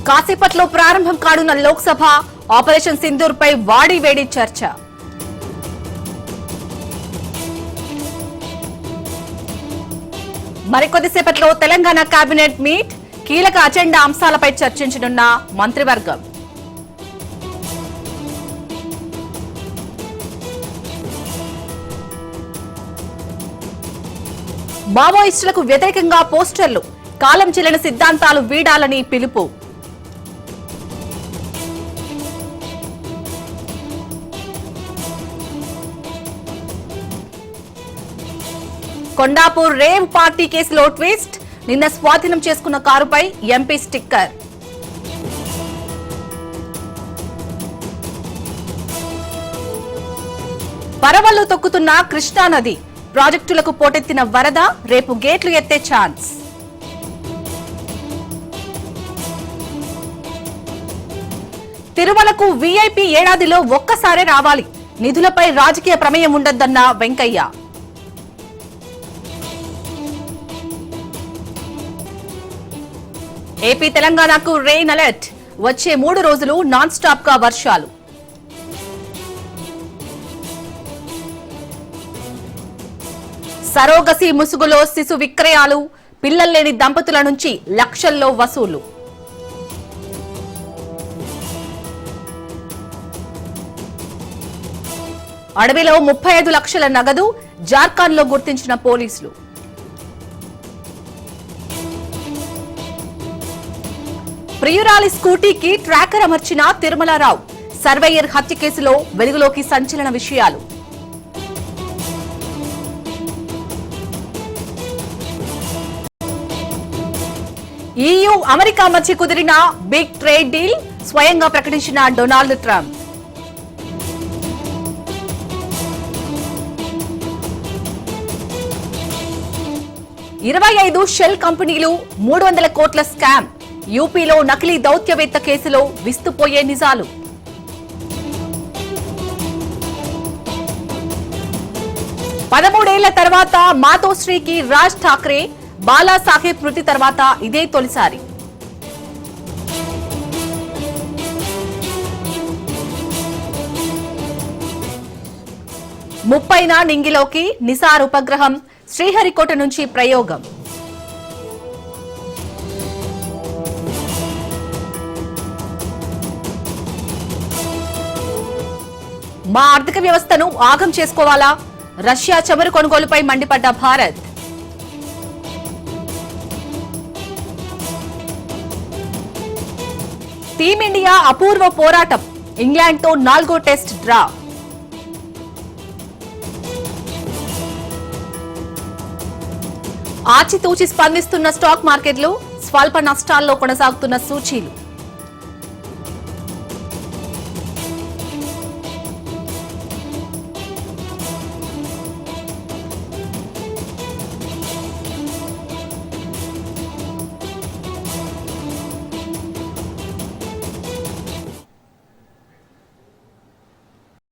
కాసేపట్లో ప్రారంభం కానున్న లోక్సభ ఆపరేషన్ సింధూర్ పై వాడివేడి చర్చ. మరికొద్దిసేపట్లో తెలంగాణ కేబినెట్ మీట్, కీలక అజెండా అంశాలపై చర్చించనున్న మంత్రివర్గం. మావోయిస్టులకు వ్యతిరేకంగా పోస్టర్లు, కాలం చెల్లిన సిద్ధాంతాలు వీడాలని పిలుపు. కొండాపూర్ రేవ్ పార్టీ కేసులో ట్విస్ట్, నిన్న స్వాధీనం చేసుకున్న కారుపై ఎంపీ స్టిక్కర్. పరవళ్లు తొక్కుతున్న కృష్ణానది, ప్రాజెక్టులకు పోటెత్తిన వరద, రేపు గేట్లు ఎత్తే ఛాన్స్. తిరుమలకు వీఐపీ ఏడాదిలో ఒక్కసారే రావాలి, నిధులపై రాజకీయ ప్రమేయం ఉండొద్దన్న వెంకయ్య. ఏపీ తెలంగాణకు రెయిన్ అలర్ట్, వచ్చే 3 రోజులు నాన్ స్టాప్ గా వర్షాలు. సరోగసి ముసుగులో శిశు విక్రయాలు, పిల్లల్లేని దంపతుల నుంచి లక్షల్లో వసూలు. అడవిలో 35 లక్షల నగదు, జార్ఖండ్ లో గుర్తించిన పోలీసులు. ప్రియురాలి స్కూటీకి ట్రాకర్ అమర్చిన తిరుమలరావు, సర్వేయర్ హత్య కేసులో వెలుగులోకి సంచలన విషయాలు. EU అమెరికా మధ్య కుదిరిన బిగ్ ట్రేడ్ డీల్, స్వయంగా ప్రకటించిన డొనాల్డ్ ట్రంప్. "25 షెల్ కంపెనీలు, 300 కోట్ల స్కామ్, యూపీలో నకిలీ దౌత్యవేత్త కేసులో విస్తుపోయే నిజాలు. పదమూడేళ్ల తర్వాత మాతోశ్రీకి రాజ్ ఠాక్రే, బాలాసాహెబ్ మృతి తర్వాత ఇదే తొలిసారి. ముప్పైన నింగిలోకి నిసార్ ఉపగ్రహం, శ్రీహరికోట నుంచి ప్రయోగం. మా ఆర్థిక వ్యవస్థను ఆగం చేసుకోవాలా, రష్యా చమురు కొనుగోలుపై మండిపడ్డ భారత్. టీమిండియా అపూర్వ పోరాటం, ఇంగ్లాండ్తో 4వ టెస్ట్ డ్రా. ఆచితూచి స్పందిస్తున్న స్టాక్ మార్కెట్లు, స్వల్ప నష్టాల్లో కొనసాగుతున్న సూచీలు.